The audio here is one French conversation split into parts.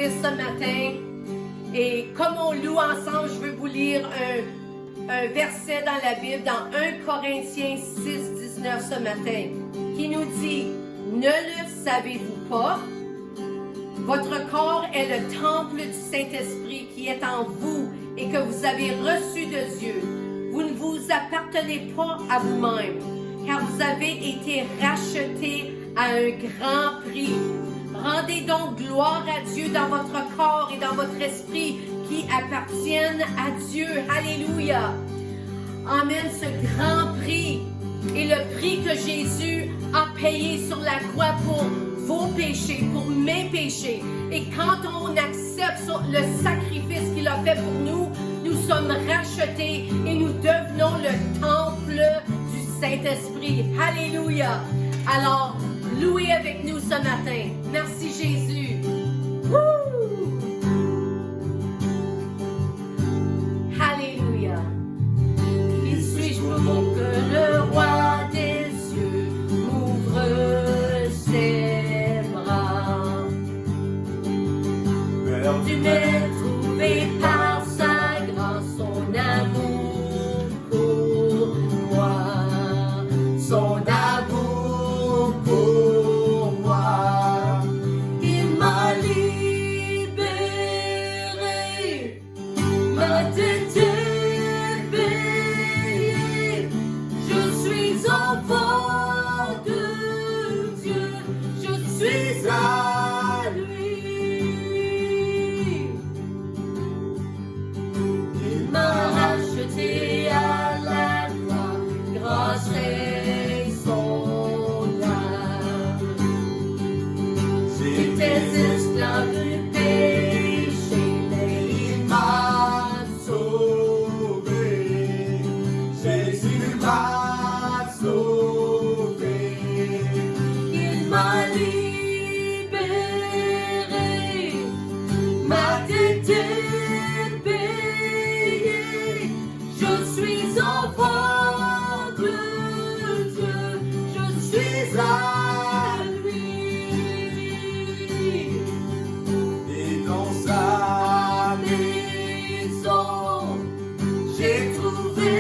service ce matin. Et comme on loue ensemble, je veux vous lire un verset dans la Bible, dans 1 Corinthiens 6, 19 ce matin, qui nous dit « Ne le savez-vous pas? Votre corps est le temple du Saint-Esprit qui est en vous et que vous avez reçu de Dieu. Vous ne vous appartenez pas à vous-même, car vous avez été rachetés à un grand prix. Rendez donc gloire à Dieu dans votre corps et dans votre esprit qui appartiennent à Dieu. Alléluia. Amen. Ce grand prix est le prix que Jésus a payé sur la croix pour vos péchés, pour mes péchés. Et quand on accepte le sacrifice qu'il a fait pour nous, nous sommes rachetés et nous devenons le temple du Saint-Esprit. Alléluia. Alors, louez avec nous ce matin. Merci Jésus. Woo! Alléluia. Qui suis-je pour que le roi des cieux m'ouvre ses bras? Tu m'es trouvé par sa grâce, son amour pour moi, son amour pour moi. Il m'a libéré, m'a été payé. Je suis enfant de Dieu, je suis à lui. Il m'a racheté à la croix, grâce et son âme. J'étais esclave du péché, mais il m'a sauvé. Jésus m'a sauvé. Il m'a libéré, m'a été payé. Je suis enfant de Dieu, je suis à lui. Et dans sa maison, j'ai trouvé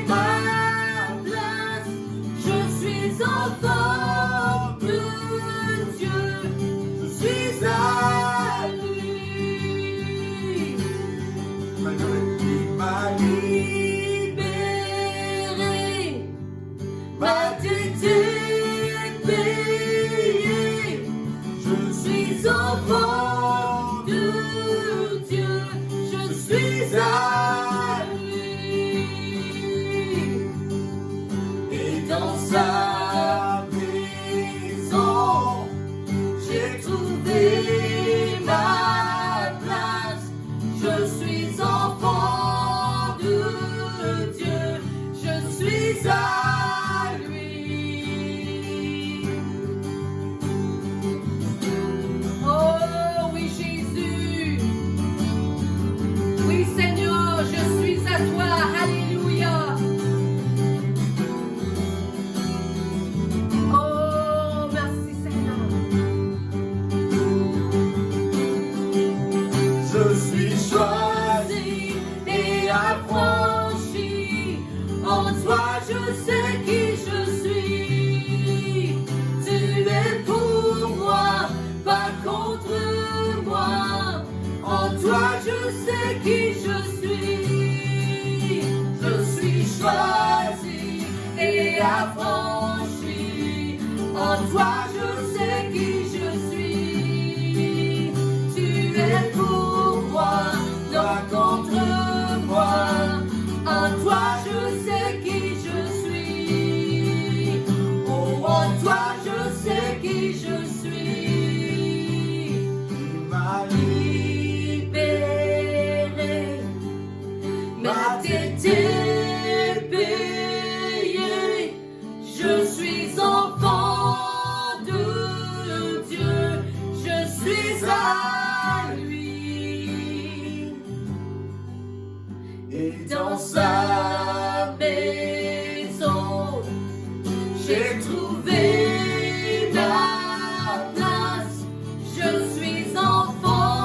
ma place. Je suis enfant de Dieu, je suis à lui. Il m'a libéré, m'a été payé. Je suis enfant de Dieu, je suis à lui. Et dans sa maison, j'ai trouvé ma place. Je suis enfant de Dieu, je suis à lui. Oh oui Jésus, oui Seigneur, je suis à toi, alléluia. Oh merci Seigneur. Je suis choisi et affranchi. En toi, je sais qui je suis. Tu es pour moi, pas contre moi. En toi, je sais qui je suis. Je suis choisi et affranchi. En toi, je sais qui je suis. Tu es pour moi, pas contre moi. En toi, je sais qui je suis. Oh, en toi, je sais qui je suis. Il m'a libéré, m'a été payé. Je suis enfant de Dieu, je suis à lui. Et dans sa maison, j'ai trouvé ma place. Je suis enfant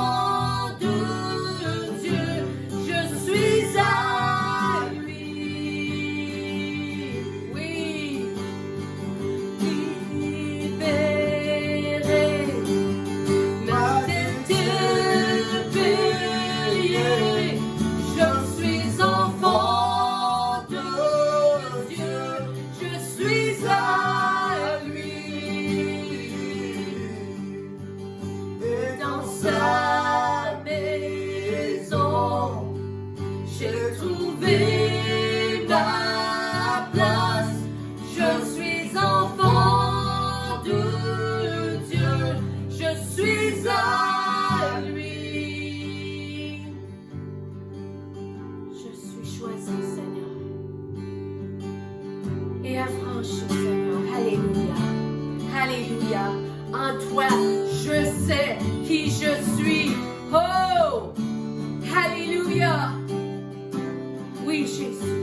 et affranchi, Seigneur. Alléluia. Alléluia. En toi, je sais qui je suis. Oh! Alléluia. Oui, Jésus.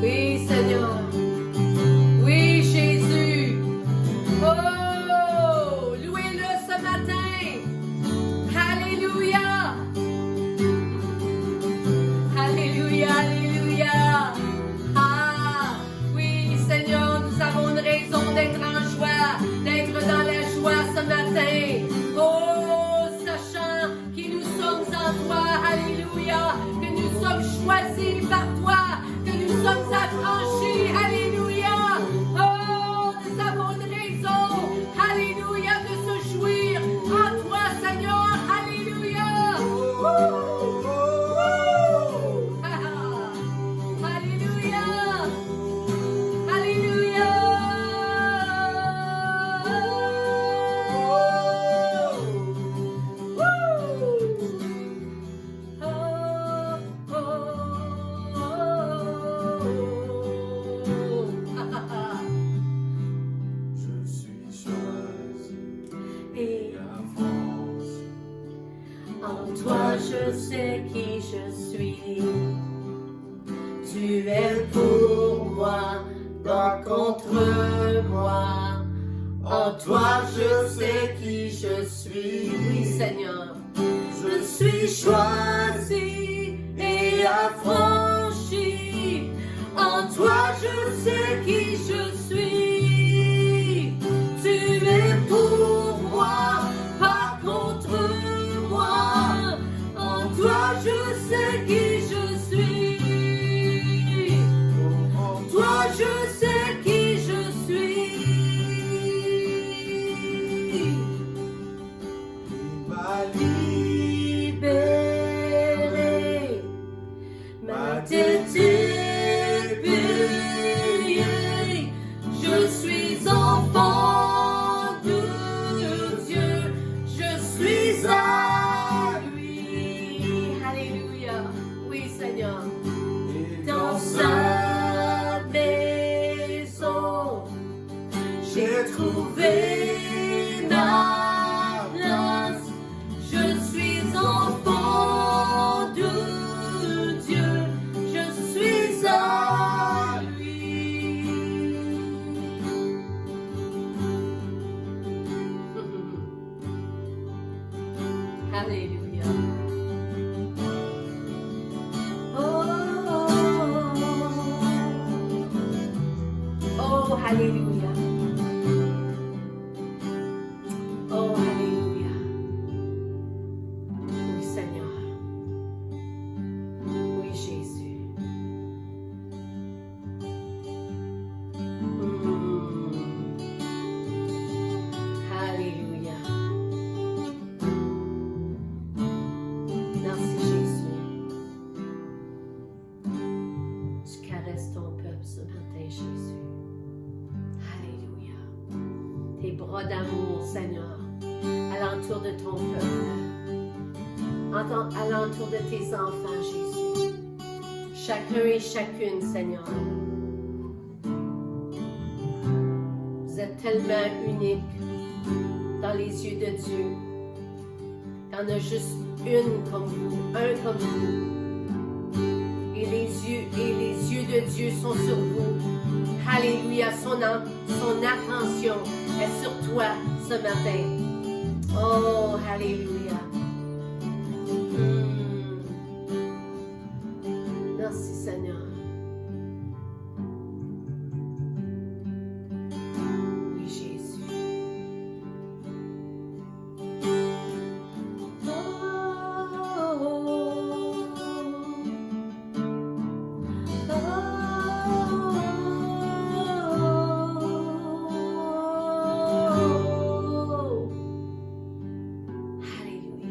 Oui, Seigneur. Oui, Jésus. Oh, louez-le ce matin. Alléluia. Alléluia, alléluia. Ah, oui, Seigneur, nous avons une raison d'être en joie, d'être dans la joie ce matin. Oh, sachant que nous sommes en toi. Alléluia. Que nous sommes choisis par toi. Que nous sommes affranchis. Alléluia. Oh, nous avons une raison. Alléluia, de se jouir en toi, Seigneur. Alléluia. Alléluia. Alléluia. Je suis choisi Et et avance. en toi je sais qui je suis. Tu es pour moi, pas contre moi. En toi je sais qui je suis. Oui, Seigneur. Je suis choisi et affranchi. En toi je sais qui je suis. Tu es pour moi, pas contre moi. En toi je sais qui je suis. En toi je sais qui je suis. Ma Libéré, ma tête est payée. Je suis enfant de Dieu, je suis à lui. Alléluia. Oui, Seigneur. Dans sa maison, j'ai trouvé ma place. Je suis enfant de Dieu, je suis à lui. Alléluia. Oh, oh, alléluia. Oh, alléluia. Oui, Seigneur. Oui, Jésus. Alléluia. Merci, Jésus. Tu caresses ton peuple ce matin, Jésus. Alléluia. Tes bras d'amour, Seigneur, alentour de ton peuple, alentour de tes enfants, Jésus. Chacun et chacune, Seigneur. Vous êtes tellement uniques dans les yeux de Dieu. Il y en a juste une comme vous, un comme vous. Et les yeux de Dieu sont sur vous. Alléluia, son attention est sur toi ce matin. Oh, alléluia. Merci, Seigneur. Oui, Jésus. Alléluia.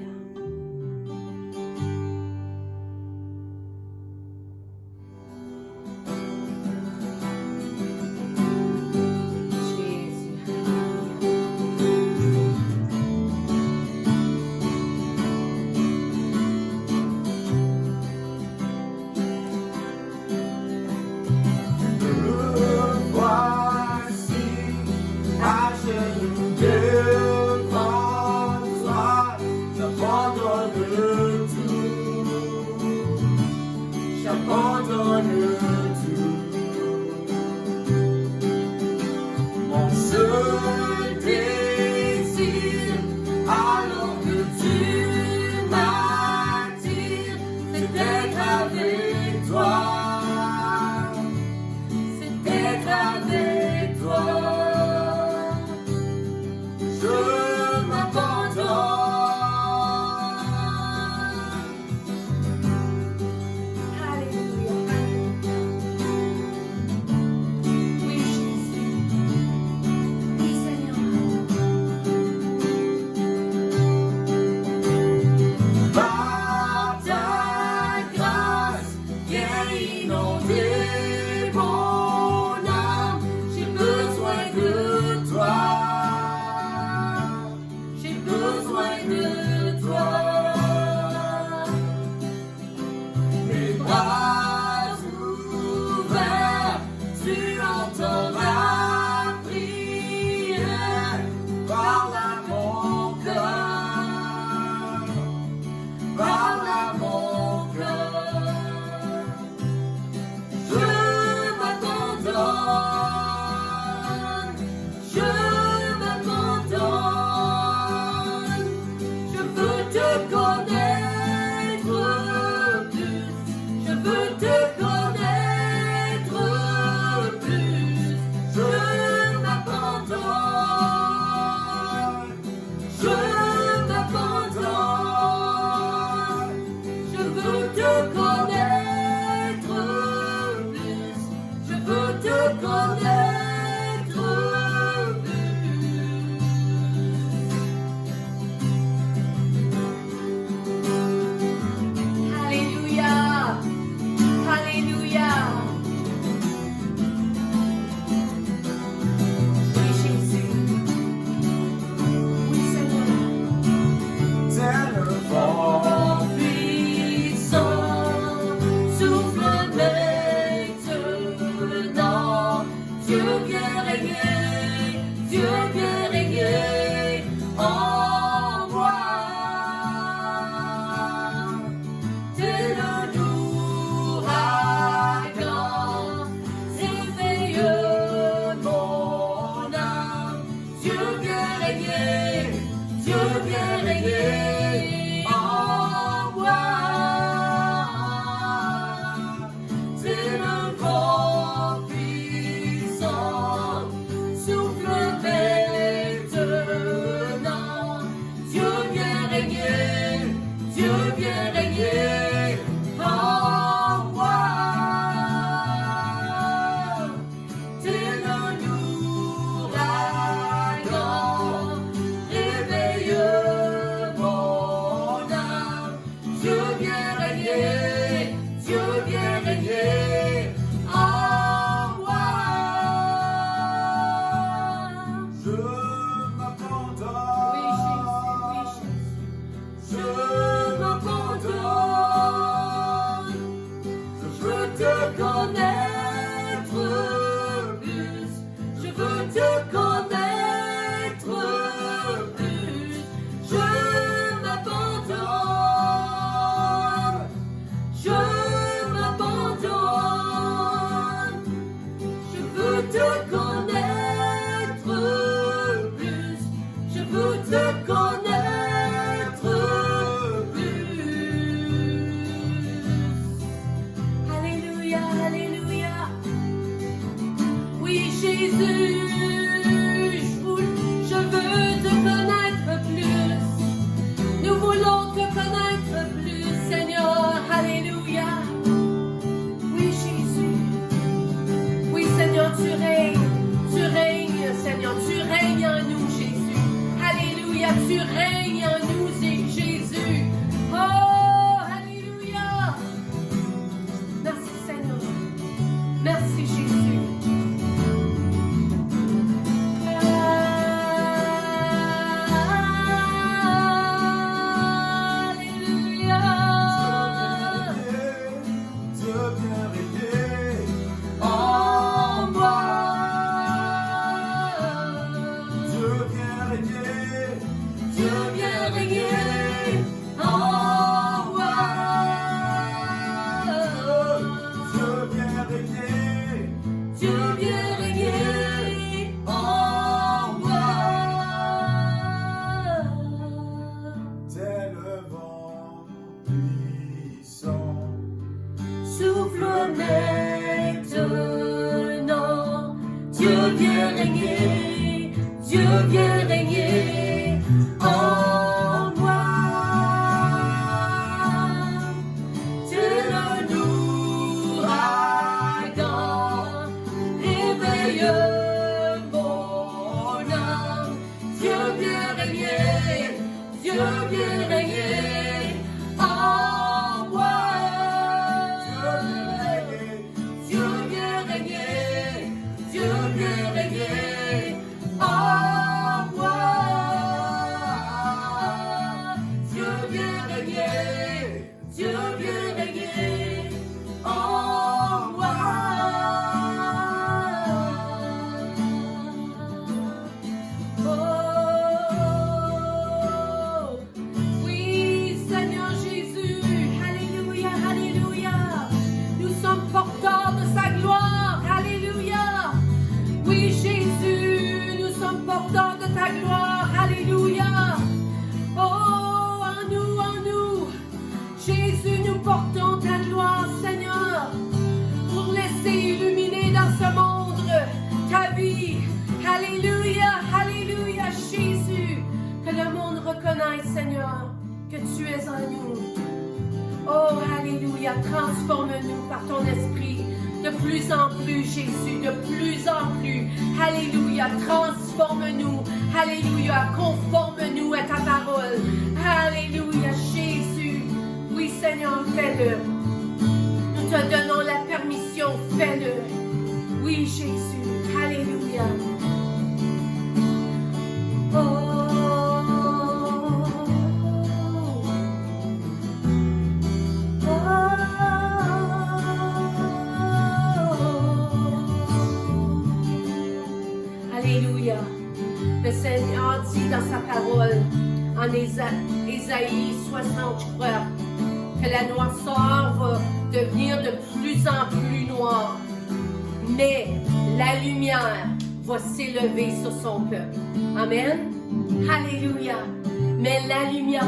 je m'abandonne. Alléluia. Oui, Jésus. Oui, Seigneur. Par ta grâce, viens inonder mon âme. J'ai besoin de toi. J'ai besoin de toi. Mes bras ouverts, tu entends ma prière. Parle à mon cœur, parle à mon cœur. Je m'abandonne, je m'abandonne. Je veux te connaître plus, je veux te connaître plus. Je m'abandonne, je m'abandonne. Je veux te connaître plus, je veux te connaître plus. Alléluia. Alléluia. Oui, Jésus. Oui, Seigneur. C'est le vent Puissant, souffle maintenant. Dieu vient régner, Dieu vient régner en moi. Tel un ouragan, réveille mon âme. Dieu vient régner, Dieu vient régner en moi. Tel un vent puissant, souffle maintenant. Dieu vient régner, Dieu vient régner en moi. Tel un ouragan, réveille mon âme. Dieu vient régner, Dieu vient régner en moi. je Oui, m'abandonne, Jésus, je m'abandonne. je veux te connaître plus, je veux te connaître plus. Je m'abandonne, je m'abandonne. Je veux te connaître plus, je veux te connaître plus. Alléluia, alléluia. Oui, Jésus, je veux te connaître plus. Nous voulons te connaître plus, Seigneur. Alléluia. Oui, Jésus. Oui, Seigneur, tu règnes, Seigneur, tu règnes en nous, Jésus. Alléluia, tu règnes en nous, Jésus. Oh, alléluia. Merci, Seigneur. Merci, Jésus. Alléluia. Dieu vient régner En moi. Dieu vient régner, Dieu vient régner en moi. Dieu vient régner, Dieu vient régner en moi. tel le vent puissant. Souffle maintenant. Dieu vient régner. Dieu vient régner Dieu viens régner en moi. Dieu viens régner, Dieu viens régner en moi. Dieu viens régner, Dieu viens régner en moi. Oh, oui, Seigneur Jésus, alléluia, alléluia. Nous sommes porteurs de sa gloire, alléluia. Oui, Jésus, nous sommes porteurs de ta gloire, alléluia. Oh, en nous, Jésus, nous portons ta gloire, Seigneur, pour laisser illuminer dans ce monde ta vie. Alléluia, alléluia, Jésus, que le monde reconnaisse, Seigneur, que tu es en nous. Oh, alléluia, transforme-nous par ton esprit de plus en plus, Jésus, de plus en plus. Alléluia, transforme-nous. Alléluia, conforme-nous à ta parole. Alléluia, Jésus. Oui, Seigneur, fais-le. Nous te donnons la permission, fais-le. Oui, Jésus. Alléluia. Alléluia. Le Seigneur dit dans sa parole, en Ésaïe 60, je crois, que la noirceur va devenir de plus en plus noire. Mais la lumière va s'élever sur son peuple. Amen. Alléluia. Mais la lumière,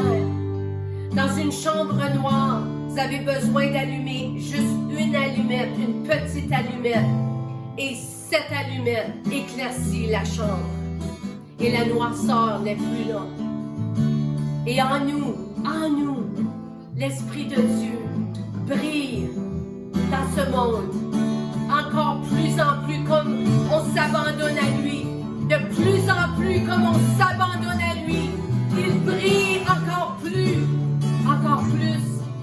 dans une chambre noire, vous avez besoin d'allumer juste une allumette, une petite allumette. Et cette allumette éclaircit la chambre. Et la noirceur n'est plus là. Et en nous, l'Esprit de Dieu brille dans ce monde. Encore plus en plus comme on s'abandonne à lui. De plus en plus comme on s'abandonne à lui. Il brille encore plus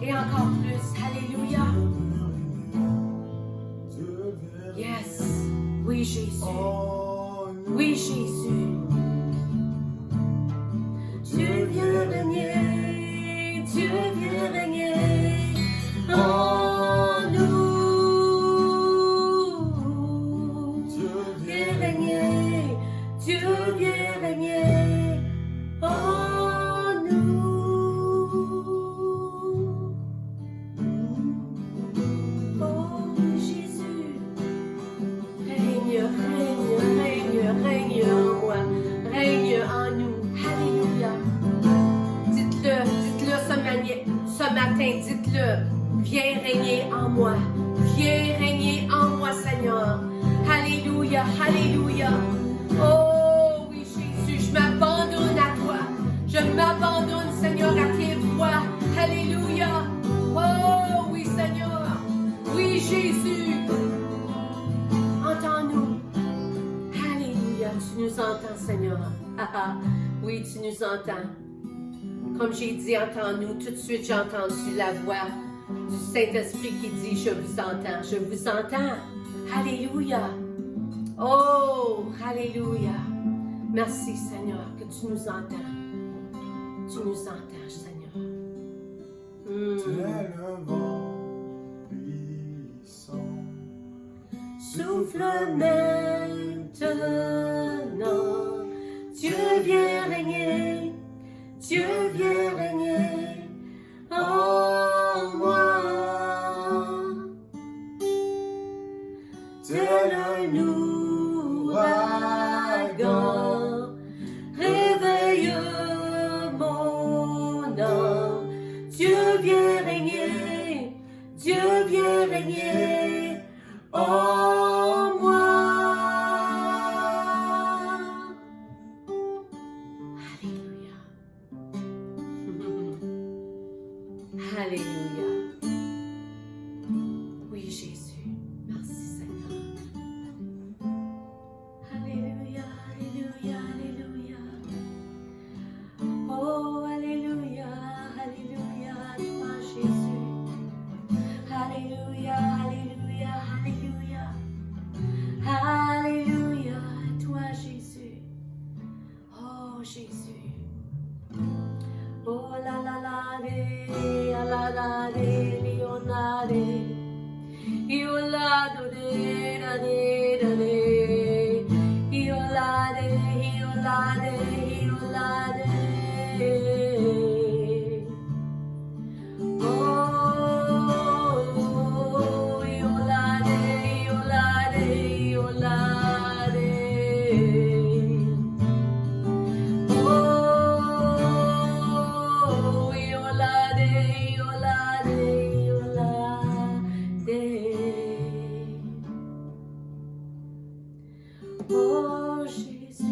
et encore plus. Alléluia. Yes. Oui, Jésus. Oui, Jésus. Dieu viens régner, Dieu viens régner en nous. Dieu viens régner, Dieu viens régner en nous. Oh Jésus, règne, règne, règne, règne en moi, règne en nous. Alléluia. Dites-le ce matin, dites-le. Viens régner en moi. Viens régner en moi, Seigneur. Alléluia, alléluia. Oh oui, Jésus, je m'abandonne à toi. Je m'abandonne, Seigneur, à tes voies. Alléluia. Oh oui, Seigneur. Oui, Jésus. Entends-nous. Alléluia. Tu nous entends, Seigneur. Oui, tu nous entends. Comme j'ai dit, entends-nous. Tout de suite, j'ai entendu la voix du Saint-Esprit qui dit, je vous entends. Je vous entends. Alléluia. Oh, alléluia. Merci, Seigneur, que tu nous entends. Tu nous entends, Seigneur. Tel un vent puissant. Souffle maintenant. Dieu vient régner. Dieu vient régner en moi. Tel un ouragan, réveille mon âme. Dieu vient régner, Dieu vient régner en moi. Alléluia. Alléluia. Oui, Jésus. Merci, Seigneur. Alléluia, alléluia, alléluia. Oh, alléluia. Oh Jésus. Oh la la la de, la la de, lionade. Iolado de, da de, da de. Iolade, iolade, iolade. Oh, iolade, iolade, iolade. Oh, iolade, iolade, iolade. Oh Jésus,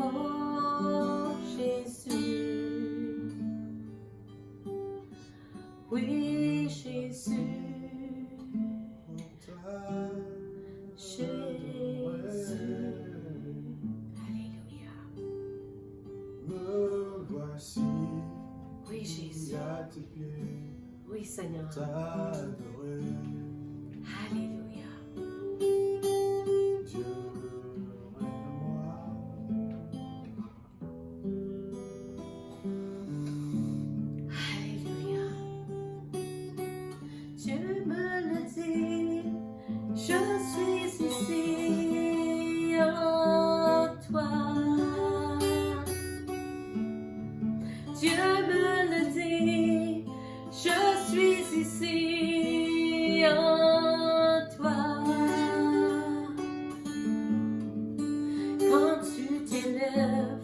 oh Jésus, oui Jésus, Jésus, alléluia. Me voici Oui Jésus, à tes pieds, oui Seigneur, t'adorer. alléluia. Dieu, règne-moi. Alléluia. Dieu me le dit, je suis ici en toi. Dieu me le dit, je suis ici en toi. Quand tu t'élèves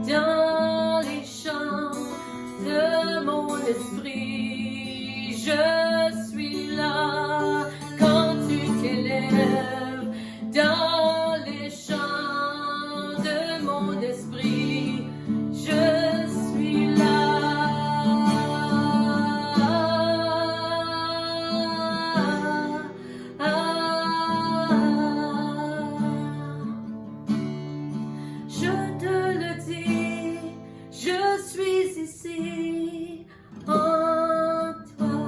dans les champs de mon esprit, je suis là. Quand tu t'élèves dans les champs de mon esprit, je suis là. Je te le dis, je suis ici en toi.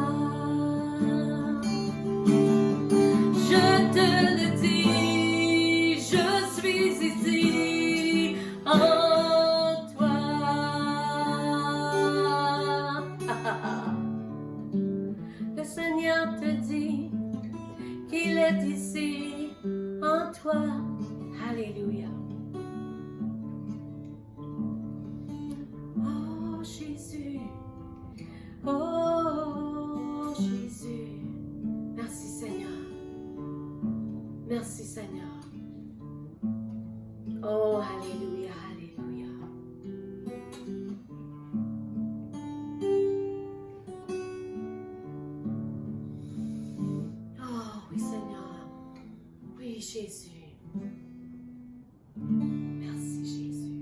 Je te le dis, je suis ici en toi. Le Seigneur te dit qu'il est ici en toi. Alléluia. Oh Jésus, oh Jésus, merci Seigneur, merci Seigneur. Oh Alléluia, Alléluia. Oh oui Seigneur, oui Jésus, merci Jésus.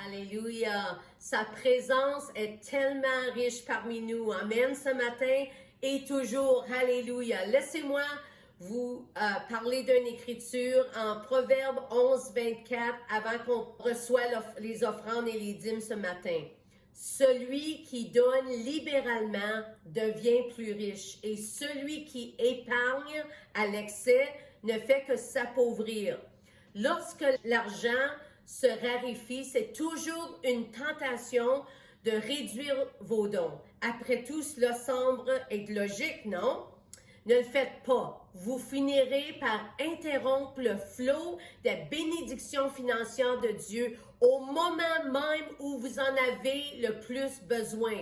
Alléluia. Sa présence est tellement riche parmi nous. Amen ce matin et toujours. Alléluia. Laissez-moi vous parler d'une écriture en Proverbe 11, 24 avant qu'on reçoive les offrandes et les dîmes ce matin. Celui qui donne libéralement devient plus riche et celui qui épargne à l'excès ne fait que s'appauvrir. Lorsque l'argent se raréfie, c'est toujours une tentation de réduire vos dons. Après tout, cela semble être logique, non? Ne le faites pas. Vous finirez par interrompre le flot des bénédictions financières de Dieu au moment même où vous en avez le plus besoin.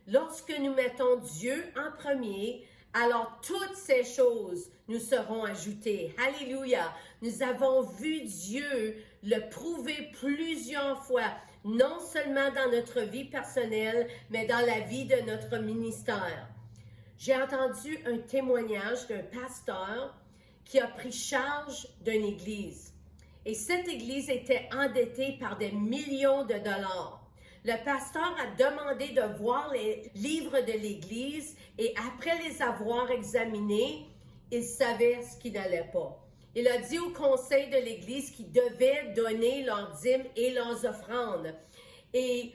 Lorsque nous mettons Dieu en premier, alors toutes ces choses nous seront ajoutées. Alléluia. Nous avons vu Dieu le prouver plusieurs fois, non seulement dans notre vie personnelle, mais dans la vie de notre ministère. J'ai entendu un témoignage d'un pasteur qui a pris charge d'une église. Et cette église était endettée par des millions de dollars. Le pasteur a demandé de voir les livres de l'église et après les avoir examinés, il savait ce qui n'allait pas. Il a dit au conseil de l'église qu'ils devaient donner leurs dîmes et leurs offrandes. Et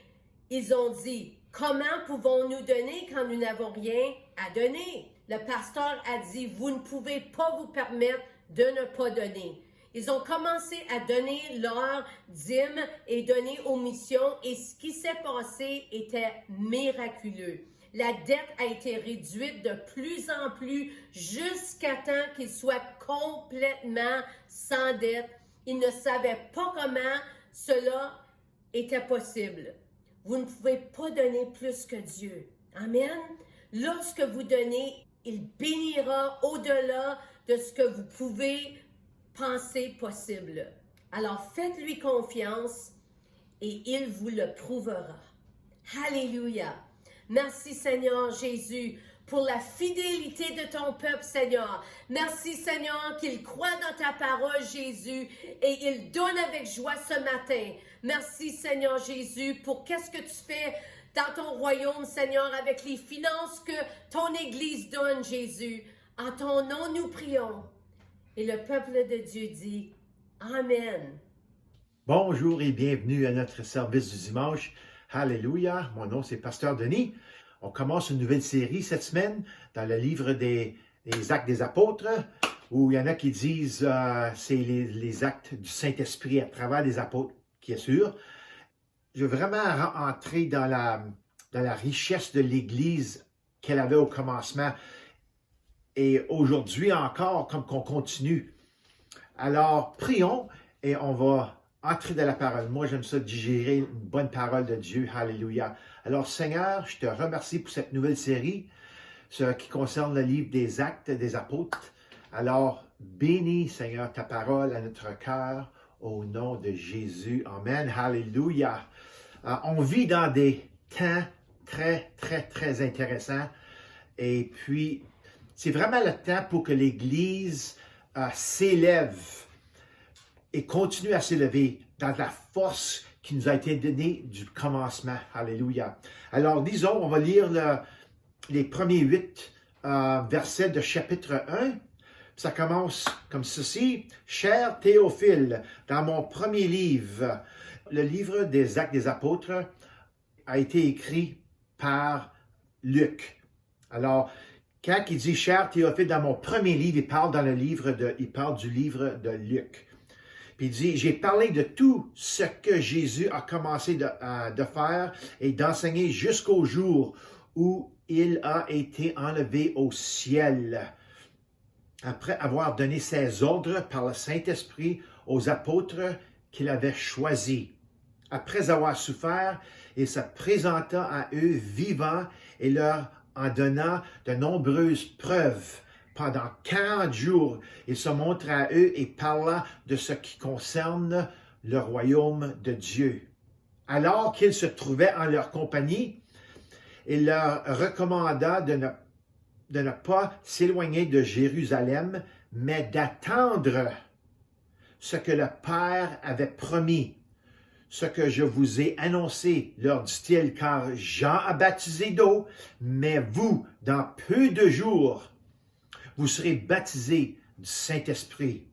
ils ont dit, comment pouvons-nous donner quand nous n'avons rien à donner? Le pasteur a dit, vous ne pouvez pas vous permettre de ne pas donner. Ils ont commencé à donner leur dîme et donner aux missions et ce qui s'est passé était miraculeux. La dette a été réduite de plus en plus jusqu'à temps qu'ils soient complètement sans dette. Ils ne savaient pas comment cela était possible. Vous ne pouvez pas donner plus que Dieu. Amen. Lorsque vous donnez, il bénira au-delà de ce que vous pouvez penser possible. Alors faites-lui confiance et il vous le prouvera. Alléluia. Merci Seigneur Jésus pour la fidélité de ton peuple Seigneur. Merci Seigneur qu'il croit dans ta parole Jésus et il donne avec joie ce matin. Merci Seigneur Jésus pour qu'est-ce que tu fais dans ton royaume Seigneur avec les finances que ton Église donne Jésus. En ton nom nous prions. Et le peuple de Dieu dit Amen. Bonjour et bienvenue à notre service du dimanche. Alléluia, mon nom c'est Pasteur Denis. On commence une nouvelle série cette semaine dans le livre des Actes des Apôtres, où il y en a qui disent c'est les actes du Saint-Esprit à travers les apôtres, qui est sûr. Je veux vraiment entrer dans la richesse de l'Église qu'elle avait au commencement. Et aujourd'hui encore, comme qu'on continue. Alors, prions et on va entrer dans la parole. Moi, j'aime ça digérer une bonne parole de Dieu. Alléluia. Alors, Seigneur, je te remercie pour cette nouvelle série, ce qui concerne le livre des Actes des Apôtres. Alors, bénis, Seigneur, ta parole à notre cœur au nom de Jésus. Amen. Alléluia. On vit dans des temps très, très, très intéressants. Et puis, c'est vraiment le temps pour que l'Église s'élève et continue à s'élever dans la force qui nous a été donnée du commencement. Alléluia. Alors, disons, on va lire les premiers 8 versets de chapitre 1. Ça commence comme ceci. « Cher Théophile, dans mon premier livre, le livre des Actes des Apôtres a été écrit par Luc. » Alors, quand il dit « Cher Théophile » dans mon premier livre, il parle du livre de Luc. Puis il dit « J'ai parlé de tout ce que Jésus a commencé de faire et d'enseigner jusqu'au jour où il a été enlevé au ciel, après avoir donné ses ordres par le Saint-Esprit aux apôtres qu'il avait choisis. Après avoir souffert, il se présenta à eux vivant et leur en donnant de nombreuses preuves. Pendant 40 jours, il se montra à eux et parla de ce qui concerne le royaume de Dieu. Alors qu'ils se trouvaient en leur compagnie, il leur recommanda de ne pas s'éloigner de Jérusalem, mais d'attendre ce que le Père avait promis. Ce que je vous ai annoncé, leur dit-il, car Jean a baptisé d'eau, mais vous, dans peu de jours, vous serez baptisés du Saint-Esprit.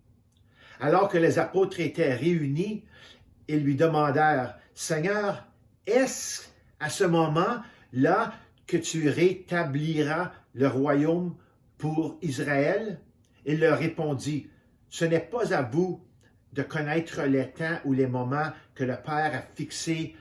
Alors que les apôtres étaient réunis, ils lui demandèrent, « Seigneur, est-ce à ce moment-là que tu rétabliras le royaume pour Israël? » Il leur répondit, « Ce n'est pas à vous de connaître les temps ou les moments que le Père a fixés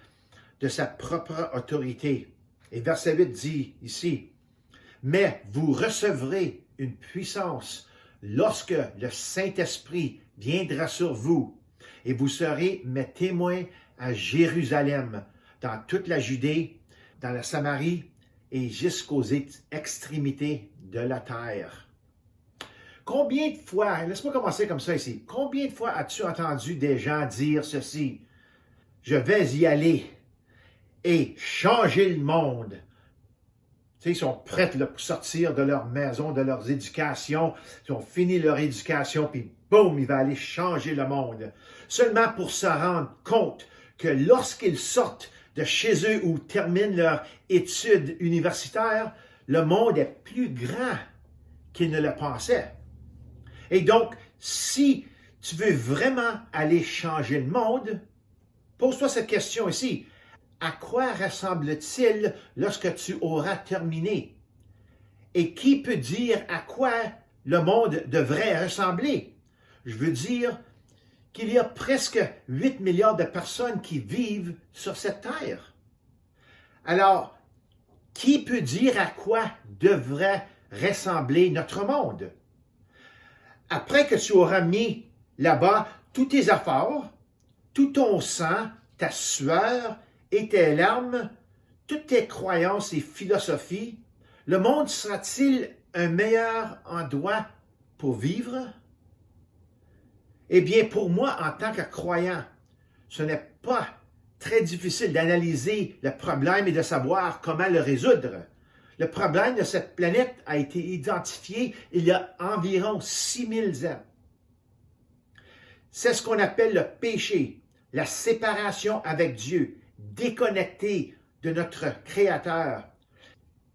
de sa propre autorité. » Et verset 8 dit ici, « Mais vous recevrez une puissance lorsque le Saint-Esprit viendra sur vous, et vous serez mes témoins à Jérusalem, dans toute la Judée, dans la Samarie et jusqu'aux extrémités de la terre. » Combien de fois, laisse-moi commencer comme ça ici, combien de fois as-tu entendu des gens dire ceci? Je vais y aller et changer le monde. Tu sais, ils sont prêts là, pour sortir de leur maison, de leurs éducations. Ils ont fini leur éducation, puis boum, il va aller changer le monde. Seulement pour se rendre compte que lorsqu'ils sortent de chez eux ou terminent leur études universitaires, le monde est plus grand qu'ils ne le pensaient. Et donc, si tu veux vraiment aller changer le monde, pose-toi cette question ici. À quoi ressemble-t-il lorsque tu auras terminé? Et qui peut dire à quoi le monde devrait ressembler? Je veux dire qu'il y a presque 8 milliards de personnes qui vivent sur cette terre. Alors, qui peut dire à quoi devrait ressembler notre monde? Après que tu auras mis là-bas tous tes efforts, tout ton sang, ta sueur et tes larmes, toutes tes croyances et philosophies, le monde sera-t-il un meilleur endroit pour vivre? Eh bien, pour moi, en tant que croyant, ce n'est pas très difficile d'analyser le problème et de savoir comment le résoudre. Le problème de cette planète a été identifié il y a environ 6000 ans. C'est ce qu'on appelle le péché, la séparation avec Dieu, déconnecté de notre Créateur.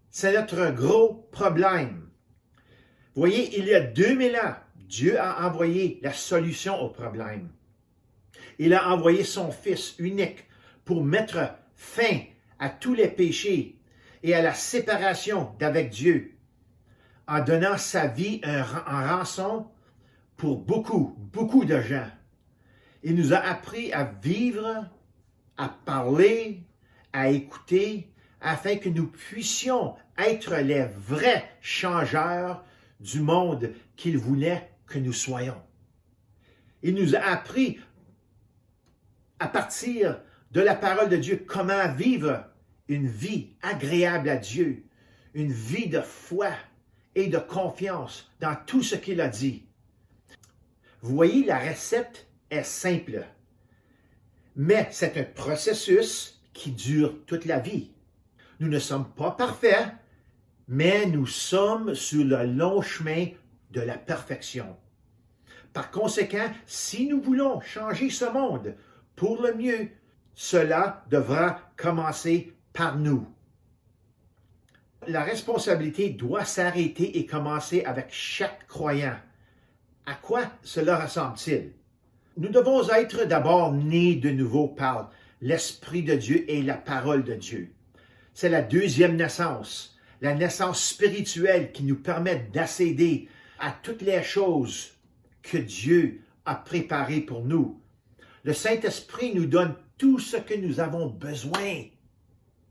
C'est notre gros problème. Vous voyez, il y a 2000 ans, Dieu a envoyé la solution au problème. Il a envoyé son Fils unique pour mettre fin à tous les péchés et à la séparation d'avec Dieu, en donnant sa vie en rançon pour beaucoup de gens. Il nous a appris à vivre, à parler, à écouter, afin que nous puissions être les vrais changeurs du monde qu'il voulait que nous soyons. Il nous a appris à partir de la parole de Dieu comment vivre une vie agréable à Dieu, une vie de foi et de confiance dans tout ce qu'il a dit. Vous voyez, la recette est simple, mais c'est un processus qui dure toute la vie. Nous ne sommes pas parfaits, mais nous sommes sur le long chemin de la perfection. Par conséquent, si nous voulons changer ce monde pour le mieux, cela devra commencer par nous. La responsabilité doit s'arrêter et commencer avec chaque croyant. À quoi cela ressemble-t-il? Nous devons être d'abord nés de nouveau par l'Esprit de Dieu et la parole de Dieu. C'est la deuxième naissance, la naissance spirituelle qui nous permet d'accéder à toutes les choses que Dieu a préparées pour nous. Le Saint-Esprit nous donne tout ce que nous avons besoin.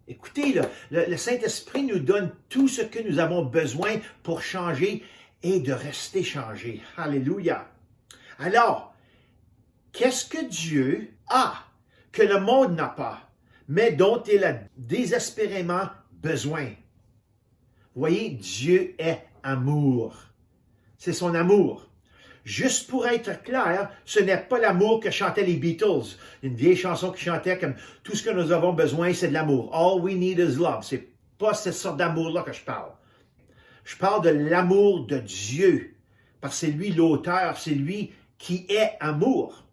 Écoutez, le Saint-Esprit nous donne tout ce que nous avons besoin pour changer et de rester changé. Alléluia. Alors, qu'est-ce que Dieu a que le monde n'a pas, mais dont il a désespérément besoin? Vous voyez, Dieu est amour. C'est son amour. Juste pour être clair, ce n'est pas l'amour que chantaient les Beatles. Une vieille chanson qui chantait comme « Tout ce que nous avons besoin, c'est de l'amour. All we need is love ». C'est pas cette sorte d'amour-là que je parle. Je parle de l'amour de Dieu, parce que c'est lui l'auteur, c'est lui qui est amour.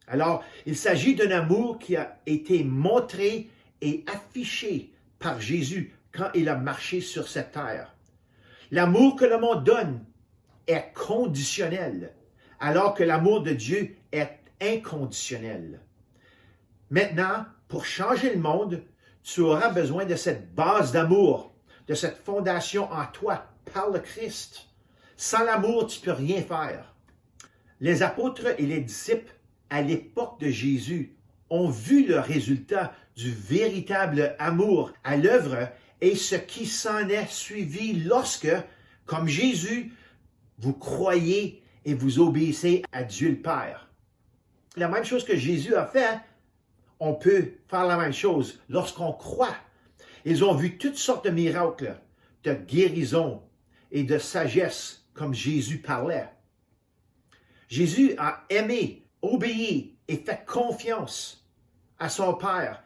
Alors, il s'agit d'un amour qui a été montré et affiché par Jésus quand il a marché sur cette terre. L'amour que le monde donne est conditionnel, alors que l'amour de Dieu est inconditionnel. Maintenant, pour changer le monde, tu auras besoin de cette base d'amour, de cette fondation en toi par le Christ. Sans l'amour, tu ne peux rien faire. Les apôtres et les disciples à l'époque de Jésus ont vu le résultat du véritable amour à l'œuvre et ce qui s'en est suivi lorsque, comme Jésus, vous croyez et vous obéissez à Dieu le Père. La même chose que Jésus a fait, on peut faire la même chose lorsqu'on croit. Ils ont vu toutes sortes de miracles, de guérison et de sagesse comme Jésus parlait. Jésus a aimé, obéi et fait confiance à son Père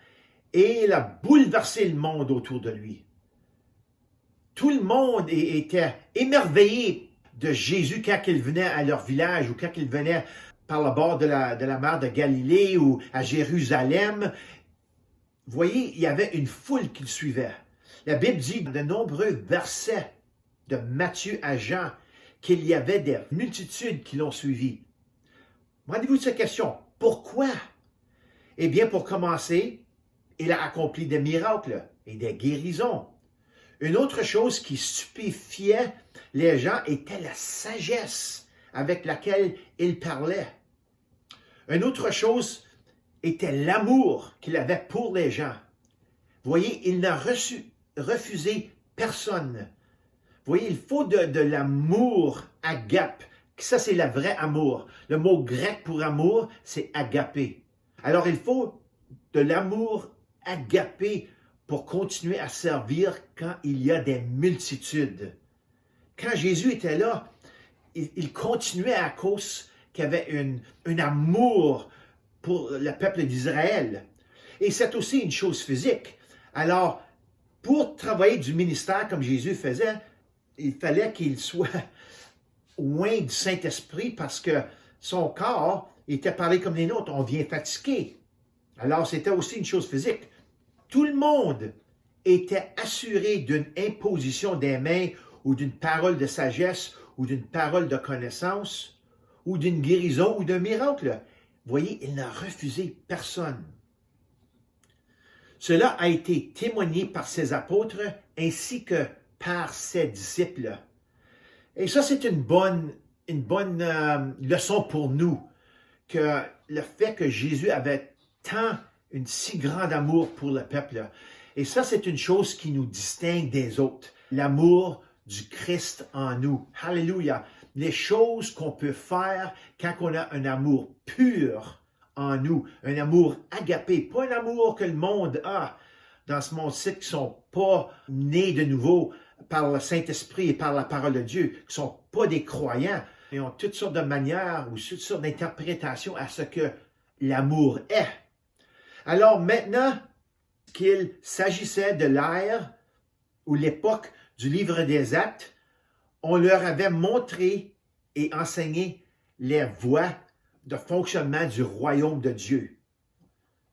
et il a bouleversé le monde autour de lui. Tout le monde était émerveillé de Jésus quand il venait à leur village ou quand il venait par le bord de la mer de Galilée ou à Jérusalem. Vous voyez, il y avait une foule qui le suivait. La Bible dit de nombreux versets de Matthieu à Jean qu'il y avait des multitudes qui l'ont suivi. Rendez-vous cette question. Pourquoi? Eh bien, pour commencer, il a accompli des miracles et des guérisons. Une autre chose qui stupéfiait les gens était la sagesse avec laquelle il parlait. Une autre chose était l'amour qu'il avait pour les gens. Vous voyez, il n'a refusé personne. Vous voyez, il faut de l'amour agape. Ça, c'est le vrai amour. Le mot grec pour amour, c'est agapé. Alors, il faut de l'amour agapé pour continuer à servir quand il y a des multitudes. Quand Jésus était là, il continuait à cause qu'il y avait un amour pour le peuple d'Israël. Et c'est aussi une chose physique. Alors, pour travailler du ministère comme Jésus faisait, il fallait qu'il soit loin du Saint-Esprit parce que son corps était parlé comme les nôtres. On vient fatigué. Alors, c'était aussi une chose physique. Tout le monde était assuré d'une imposition des mains ou d'une parole de sagesse ou d'une parole de connaissance ou d'une guérison ou d'un miracle. Vous voyez, il n'a refusé personne. Cela a été témoigné par ses apôtres ainsi que par ses disciples. Et ça, c'est une bonne leçon pour nous, que le fait que Jésus avait un si grand amour pour le peuple. Et ça, c'est une chose qui nous distingue des autres. L'amour du Christ en nous. Alléluia. Les choses qu'on peut faire quand on a un amour pur en nous, un amour agapé, pas un amour que le monde a dans ce monde-ci, qui ne sont pas nés de nouveau par le Saint-Esprit et par la parole de Dieu, qui ne sont pas des croyants et ont toutes sortes de manières ou toutes sortes d'interprétations à ce que l'amour est. Alors maintenant qu'il s'agissait de l'ère ou l'époque du livre des Actes, on leur avait montré et enseigné les voies de fonctionnement du royaume de Dieu.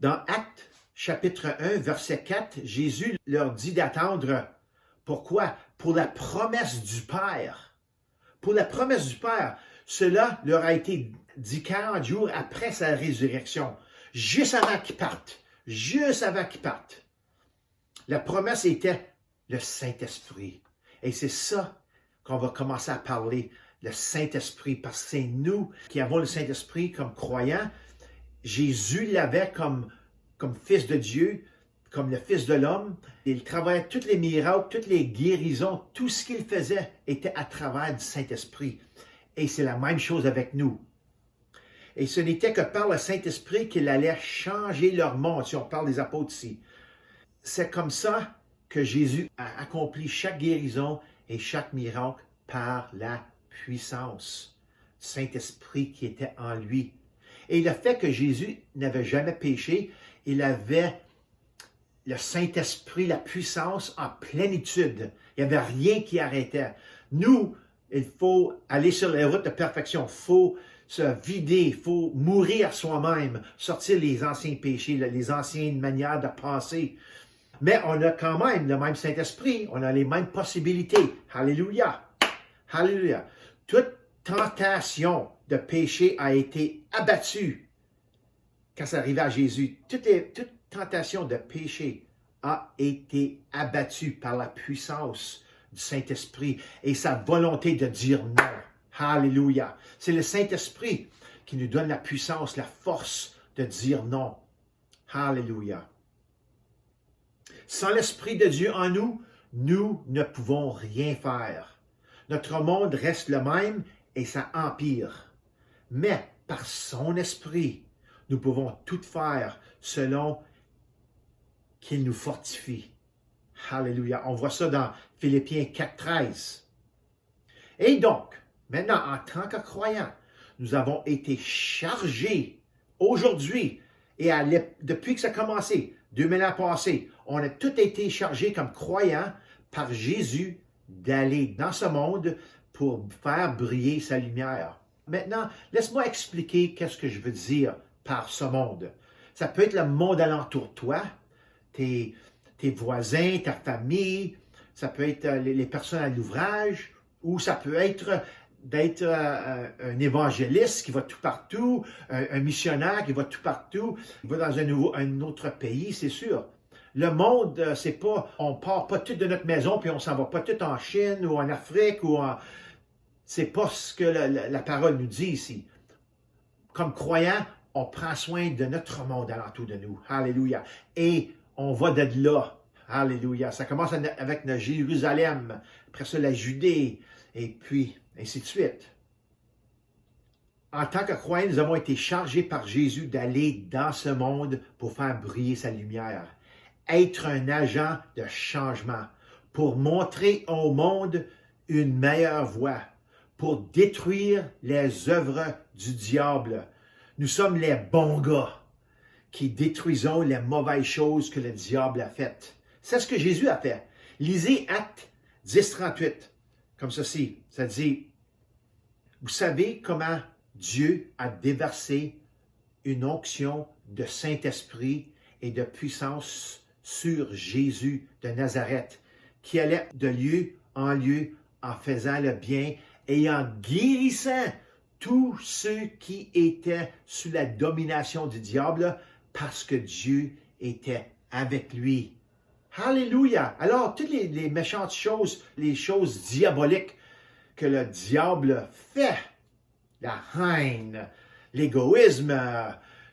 Dans Actes, chapitre 1, verset 4, Jésus leur dit d'attendre. Pourquoi? Pour la promesse du Père. Pour la promesse du Père. Cela leur a été dit 40 jours après sa résurrection, juste avant qu'ils partent. Juste avant qu'ils partent. La promesse était le Saint-Esprit. Et c'est ça qu'on va commencer à parler, le Saint-Esprit, parce que c'est nous qui avons le Saint-Esprit comme croyants. Jésus l'avait comme Fils de Dieu, comme le Fils de l'homme. Il travaillait tous les miracles, toutes les guérisons, tout ce qu'il faisait était à travers du Saint-Esprit. Et c'est la même chose avec nous. Et ce n'était que par le Saint-Esprit qu'il allait changer leur monde, si on parle des apôtres ici. C'est comme ça que Jésus a accompli chaque guérison et chaque miracle par la puissance du Saint-Esprit qui était en lui. Et le fait que Jésus n'avait jamais péché, il avait le Saint-Esprit, la puissance en plénitude. Il n'y avait rien qui arrêtait. Nous, il faut aller sur les routes de perfection. Il faut se vider, il faut mourir à soi-même, sortir les anciens péchés, les anciennes manières de penser. Mais on a quand même le même Saint-Esprit, on a les mêmes possibilités. Alléluia! Alléluia! Toute tentation de péché a été abattue quand ça arrivait à Jésus. Toute tentation de péché a été abattue par la puissance du Saint-Esprit et sa volonté de dire non. Alléluia! C'est le Saint-Esprit qui nous donne la puissance, la force de dire non. Alléluia! Sans l'Esprit de Dieu en nous, nous ne pouvons rien faire. Notre monde reste le même et ça empire. Mais par son Esprit, nous pouvons tout faire selon qu'il nous fortifie. Alléluia. On voit ça dans Philippiens 4,13. Et donc, maintenant, en tant que croyants, nous avons été chargés aujourd'hui et depuis que ça a commencé, 2000 ans passés, on a tous été chargés comme croyants par Jésus d'aller dans ce monde pour faire briller sa lumière. Maintenant, laisse-moi expliquer qu'est-ce que je veux dire par ce monde. Ça peut être le monde alentour de toi, tes voisins, ta famille, ça peut être les personnes à l'ouvrage, ou ça peut être d'être un évangéliste qui va tout partout, un missionnaire qui va tout partout, qui va dans un autre pays, c'est sûr. Le monde, c'est pas, on part pas tout de notre maison puis on s'en va pas tout en Chine ou en Afrique C'est pas ce que la parole nous dit ici. Comme croyants, on prend soin de notre monde alentour de nous. Alléluia. Et on va de là. Alléluia. Ça commence avec le Jérusalem, après ça la Judée, et puis ainsi de suite. En tant que croyants, nous avons été chargés par Jésus d'aller dans ce monde pour faire briller sa lumière. Être un agent de changement, pour montrer au monde une meilleure voie, pour détruire les œuvres du diable. Nous sommes les bons gars qui détruisons les mauvaises choses que le diable a faites. C'est ce que Jésus a fait. Lisez Actes 10.38, comme ceci. Ça dit, vous savez comment Dieu a déversé une onction de Saint-Esprit et de puissance sur Jésus de Nazareth, qui allait de lieu en lieu en faisant le bien et en guérissant tous ceux qui étaient sous la domination du diable, parce que Dieu était avec lui. Alléluia! Alors, toutes les méchantes choses, les choses diaboliques que le diable fait, la haine, l'égoïsme,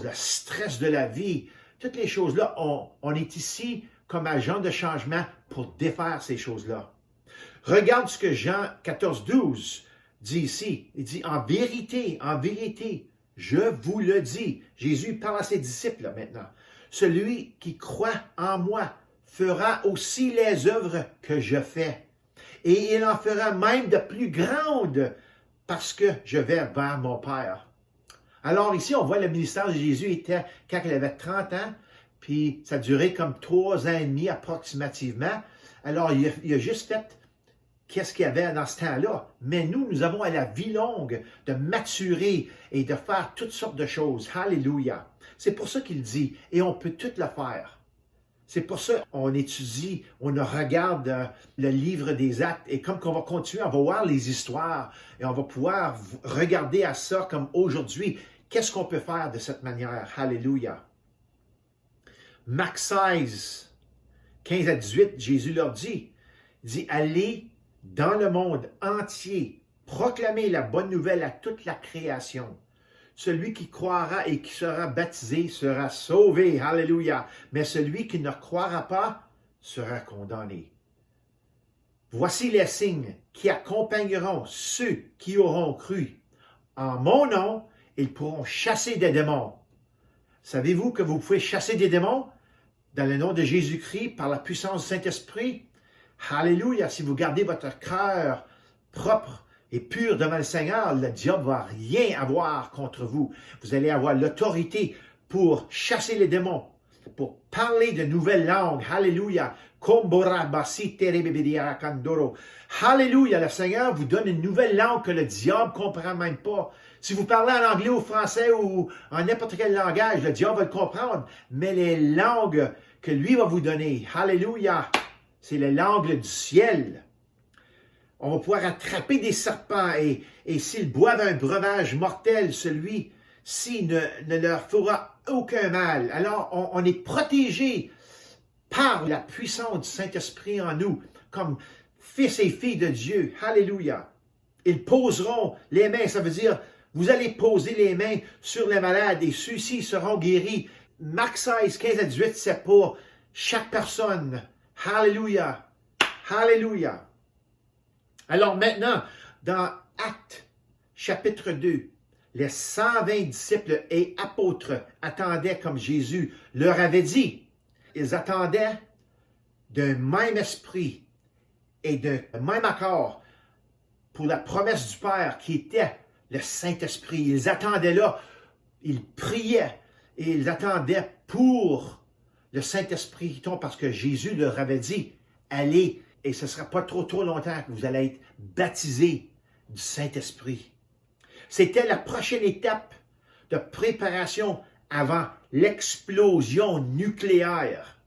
le stress de la vie, toutes les choses-là, on est ici comme agent de changement pour défaire ces choses-là. Regarde ce que Jean 14.12 dit ici. Il dit, en vérité, je vous le dis. Jésus parle à ses disciples là, maintenant. Celui qui croit en moi fera aussi les œuvres que je fais. Et il en fera même de plus grandes parce que je vais vers mon Père. Alors ici, on voit le ministère de Jésus était quand il avait 30 ans, puis ça durait comme 3 ans et demi approximativement. Alors, il a juste fait qu'est-ce qu'il y avait dans ce temps-là. Mais nous avons à la vie longue de maturer et de faire toutes sortes de choses. Alléluia. C'est pour ça qu'il dit, et on peut tout le faire. C'est pour ça qu'on étudie, on regarde le livre des Actes, et comme qu'on va continuer, on va voir les histoires, et on va pouvoir regarder à ça comme aujourd'hui. Qu'est-ce qu'on peut faire de cette manière? Alléluia. Marc 16, 15 à 18, Jésus leur dit, il dit, allez dans le monde entier, proclamez la bonne nouvelle à toute la création. Celui qui croira et qui sera baptisé sera sauvé. Alléluia. Mais celui qui ne croira pas sera condamné. Voici les signes qui accompagneront ceux qui auront cru. En mon nom, ils pourront chasser des démons. Savez-vous que vous pouvez chasser des démons dans le nom de Jésus-Christ par la puissance du Saint-Esprit? Alléluia. Si vous gardez votre cœur propre et pur devant le Seigneur, le diable ne va rien avoir contre vous. Vous allez avoir l'autorité pour chasser les démons, pour parler de nouvelles langues. Alléluia. Alléluia. Le Seigneur vous donne une nouvelle langue que le diable ne comprend même pas. Si vous parlez en anglais ou français ou en n'importe quel langage, le diable va le comprendre. Mais les langues que lui va vous donner, alléluia, c'est les langues du ciel. On va pouvoir attraper des serpents et s'ils boivent un breuvage mortel, celui-ci ne leur fera aucun mal. Alors, on est protégé par la puissance du Saint-Esprit en nous, comme fils et filles de Dieu. Alléluia. Ils poseront les mains, ça veut dire, vous allez poser les mains sur les malades et ceux-ci seront guéris. Marc 16, 15 à 18, c'est pour chaque personne. Alléluia. Alléluia. Alors maintenant, dans Actes, chapitre 2, les 120 disciples et apôtres attendaient comme Jésus leur avait dit. Ils attendaient d'un même esprit et d'un même accord pour la promesse du Père qui était le Saint-Esprit. Ils attendaient là, ils priaient et ils attendaient pour le Saint-Esprit qui tombe parce que Jésus leur avait dit, allez, et ce ne sera pas trop longtemps que vous allez être baptisés du Saint-Esprit. C'était la prochaine étape de préparation avant l'explosion nucléaire.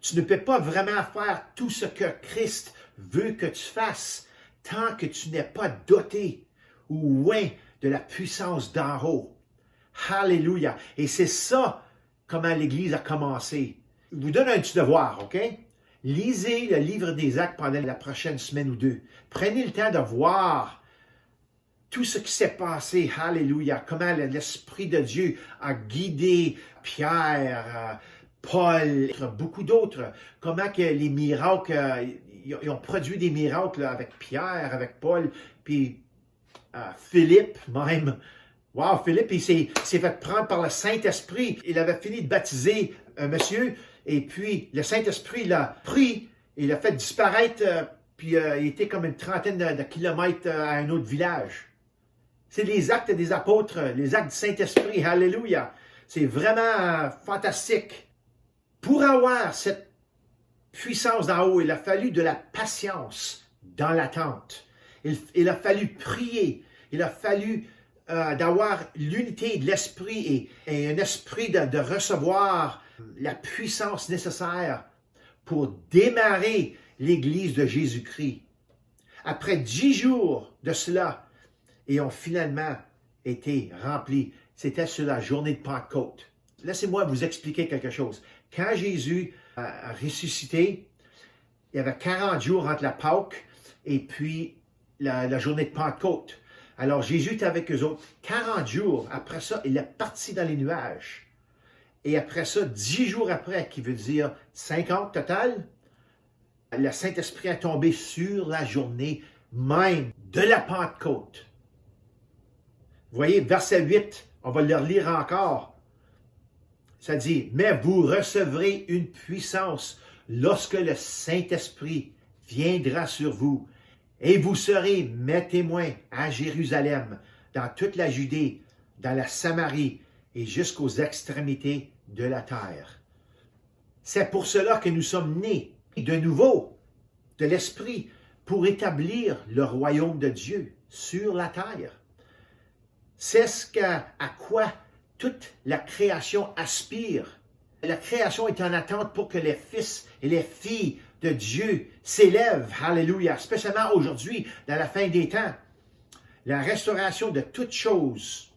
Tu ne peux pas vraiment faire tout ce que Christ veut que tu fasses tant que tu n'es pas doté ou loin de la puissance d'en haut. Alléluia. Et c'est ça comment l'Église a commencé. Je vous donne un petit devoir, OK? Lisez le livre des Actes pendant la prochaine semaine ou deux. Prenez le temps de voir tout ce qui s'est passé, alléluia, comment l'Esprit de Dieu a guidé Pierre, Paul, beaucoup d'autres, comment que les miracles, ils ont produit des miracles là, avec Pierre, avec Paul, puis Philippe même. Wow, Philippe, il s'est fait prendre par le Saint-Esprit. Il avait fini de baptiser un monsieur, et puis le Saint-Esprit l'a pris, il l'a fait disparaître, puis il était comme une trentaine de kilomètres à un autre village. C'est les actes des apôtres, les actes du Saint-Esprit, alléluia. C'est vraiment fantastique. Pour avoir cette puissance d'en haut, il a fallu de la patience dans l'attente. Il a fallu prier. Il a fallu d'avoir l'unité de l'esprit et un esprit de recevoir la puissance nécessaire pour démarrer l'Église de Jésus-Christ. Après 10 jours de cela, ils ont finalement été remplis. C'était sur la journée de Pentecôte. Laissez-moi vous expliquer quelque chose. Quand Jésus a ressuscité, il y avait 40 jours entre la Pâque et puis la journée de Pentecôte. Alors Jésus était avec eux autres 40 jours. Après ça, il est parti dans les nuages. Et après ça, 10 jours après, qui veut dire 50 total, le Saint-Esprit est tombé sur la journée même de la Pentecôte. Vous voyez, verset 8, on va le relire encore. Ça dit, « Mais vous recevrez une puissance lorsque le Saint-Esprit viendra sur vous, et vous serez mes témoins à Jérusalem, dans toute la Judée, dans la Samarie et jusqu'aux extrémités de la terre. » C'est pour cela que nous sommes nés de nouveau de l'Esprit pour établir le royaume de Dieu sur la terre. C'est à quoi toute la création aspire. La création est en attente pour que les fils et les filles de Dieu s'élèvent, alléluia, spécialement aujourd'hui, dans la fin des temps. La restauration de toutes choses,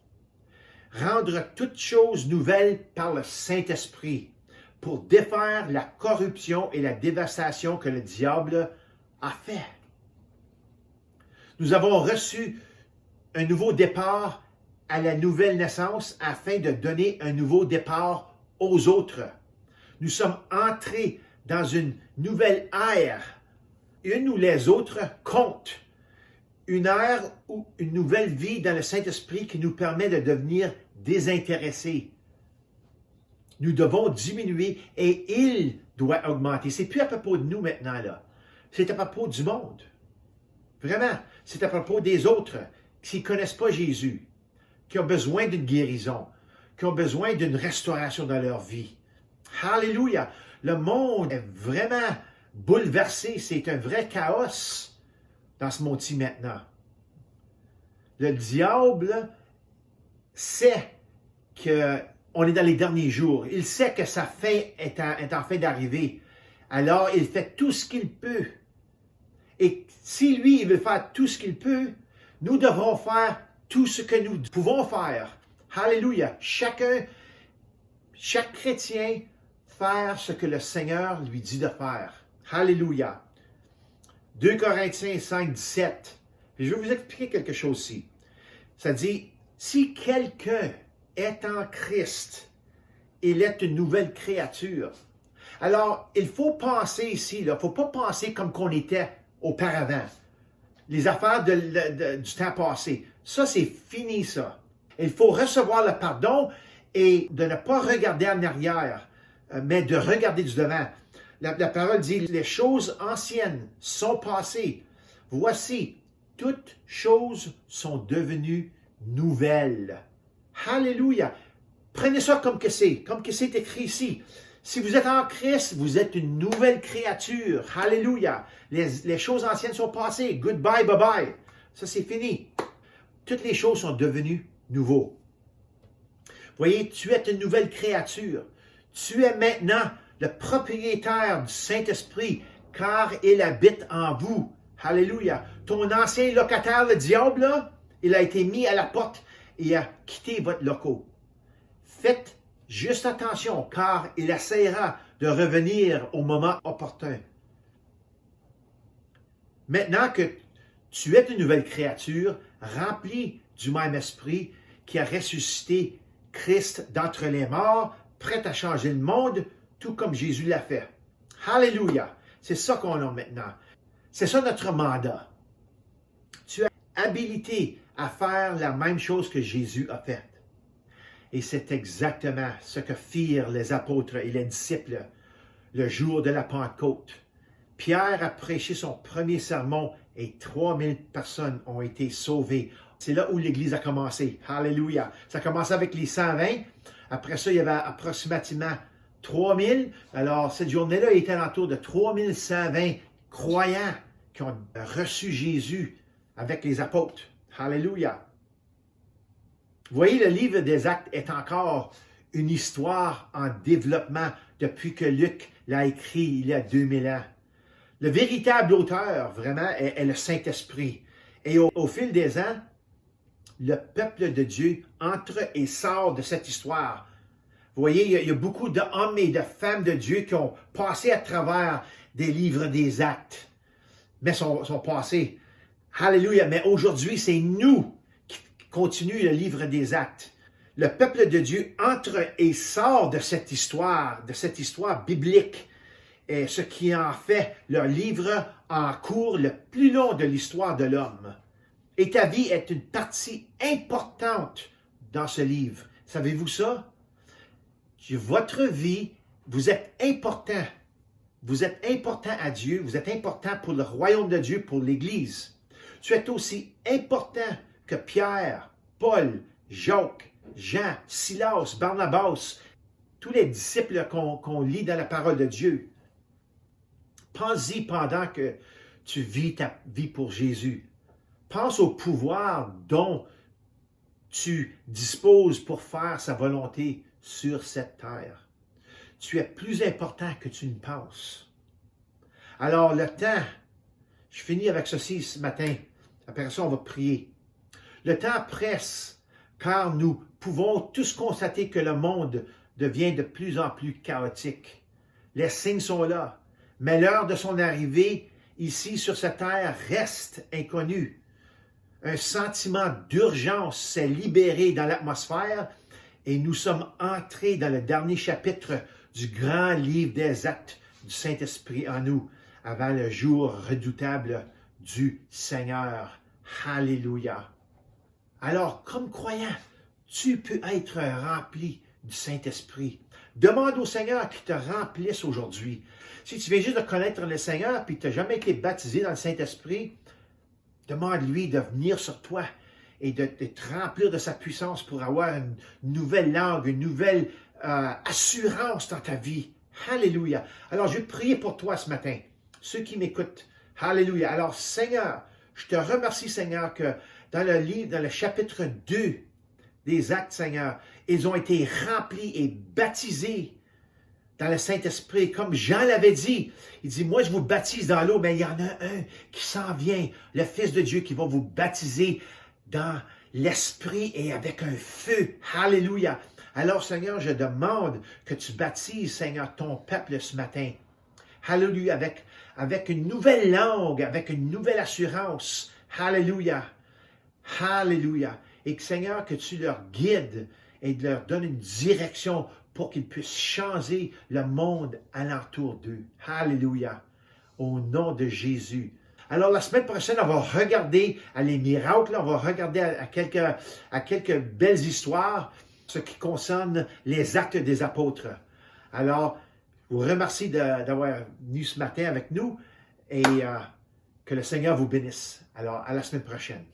rendre toutes choses nouvelles par le Saint-Esprit, pour défaire la corruption et la dévastation que le diable a fait. Nous avons reçu un nouveau départ à la nouvelle naissance afin de donner un nouveau départ aux autres. Nous sommes entrés dans une nouvelle ère, une où les autres comptent, une ère ou une nouvelle vie dans le Saint-Esprit qui nous permet de devenir désintéressés. Nous devons diminuer et il doit augmenter. C'est plus à propos de nous maintenant, là. C'est à propos du monde. Vraiment, c'est à propos des autres qui ne connaissent pas Jésus, qui ont besoin d'une guérison, qui ont besoin d'une restauration dans leur vie. Alléluia! Le monde est vraiment bouleversé. C'est un vrai chaos dans ce monde-ci maintenant. Le diable sait qu'on est dans les derniers jours. Il sait que sa fin est en train d'arriver. Alors, il fait tout ce qu'il peut. Et si lui, il veut faire tout ce qu'il peut, nous devrons faire tout ce que nous pouvons faire. Alléluia! Chaque chrétien faire ce que le Seigneur lui dit de faire. Alléluia! 2 Corinthiens 5, 17. Et je vais vous expliquer quelque chose ici. Ça dit, si quelqu'un est en Christ, il est une nouvelle créature. Alors, il faut penser ici, il ne faut pas penser comme qu'on était auparavant. Les affaires du temps passé. Ça, c'est fini, ça. Il faut recevoir le pardon et de ne pas regarder en arrière, mais de regarder du devant. La parole dit, les choses anciennes sont passées. Voici, toutes choses sont devenues nouvelles. Alléluia! Prenez ça comme que c'est écrit ici. Si vous êtes en Christ, vous êtes une nouvelle créature. Alléluia! Les choses anciennes sont passées. Goodbye, bye-bye. Ça, c'est fini. Toutes les choses sont devenues nouveaux. Voyez, tu es une nouvelle créature. Tu es maintenant le propriétaire du Saint-Esprit, car il habite en vous. Alléluia! Ton ancien locataire, le diable, là, il a été mis à la porte et a quitté votre locaux. Faites juste attention, car il essaiera de revenir au moment opportun. Maintenant que Tu es une nouvelle créature, remplie du même esprit qui a ressuscité Christ d'entre les morts, prêt à changer le monde, tout comme Jésus l'a fait. Alléluia! C'est ça qu'on a maintenant. C'est ça notre mandat. Tu es habilité à faire la même chose que Jésus a faite. Et c'est exactement ce que firent les apôtres et les disciples le jour de la Pentecôte. Pierre a prêché son premier sermon et 3000 personnes ont été sauvées. C'est là où l'Église a commencé. Alléluia! Ça a commencé avec les 120. Après ça, il y avait approximativement 3000. Alors, cette journée-là, il était alentour de 3120 croyants qui ont reçu Jésus avec les apôtres. Alléluia! Vous voyez, le livre des Actes est encore une histoire en développement depuis que Luc l'a écrit il y a 2000 ans. Le véritable auteur, vraiment, est le Saint-Esprit. Et au fil des ans, le peuple de Dieu entre et sort de cette histoire. Vous voyez, il y a beaucoup d'hommes et de femmes de Dieu qui ont passé à travers des livres des Actes, mais sont passés. Alléluia! Mais aujourd'hui, c'est nous qui continuons le livre des Actes. Le peuple de Dieu entre et sort de cette histoire biblique, et ce qui en fait le livre en cours le plus long de l'histoire de l'homme. Et ta vie est une partie importante dans ce livre. Savez-vous ça? Votre vie, vous êtes important. Vous êtes important à Dieu, vous êtes important pour le royaume de Dieu, pour l'Église. Tu es aussi important que Pierre, Paul, Jacques, Jean, Silas, Barnabas, tous les disciples qu'on lit dans la parole de Dieu. Pense-y pendant que tu vis ta vie pour Jésus. Pense au pouvoir dont tu disposes pour faire sa volonté sur cette terre. Tu es plus important que tu ne penses. Alors le temps, je finis avec ceci ce matin, après ça on va prier. Le temps presse car nous pouvons tous constater que le monde devient de plus en plus chaotique. Les signes sont là, mais l'heure de son arrivée ici sur cette terre reste inconnue. Un sentiment d'urgence s'est libéré dans l'atmosphère et nous sommes entrés dans le dernier chapitre du grand livre des Actes du Saint-Esprit en nous, avant le jour redoutable du Seigneur. Alléluia! Alors, comme croyant, tu peux être rempli du Saint-Esprit. Demande au Seigneur qu'il te remplisse aujourd'hui. Si tu viens juste de connaître le Seigneur et que tu n'as jamais été baptisé dans le Saint-Esprit, demande-lui de venir sur toi et de te remplir de sa puissance pour avoir une nouvelle langue, une nouvelle assurance dans ta vie. Alléluia. Alors, je vais prier pour toi ce matin, ceux qui m'écoutent. Alléluia. Alors, Seigneur, je te remercie, Seigneur, que dans le livre, dans le chapitre 2 des Actes, Seigneur, ils ont été remplis et baptisés dans le Saint-Esprit. Comme Jean l'avait dit, il dit, moi je vous baptise dans l'eau, mais il y en a un qui s'en vient, le Fils de Dieu, qui va vous baptiser dans l'Esprit et avec un feu. Alléluia. Alors, Seigneur, je demande que tu baptises, Seigneur, ton peuple ce matin. Alléluia, avec une nouvelle langue, avec une nouvelle assurance. Alléluia. Alléluia. Et que, Seigneur, que tu leur guides et leur donnes une direction pour qu'ils puissent changer le monde alentour d'eux. Alléluia. Au nom de Jésus. Alors, la semaine prochaine, on va regarder à les miracles, on va regarder à quelques belles histoires, ce qui concerne les actes des apôtres. Alors, je vous remercie d'avoir venu ce matin avec nous et que le Seigneur vous bénisse. Alors, à la semaine prochaine.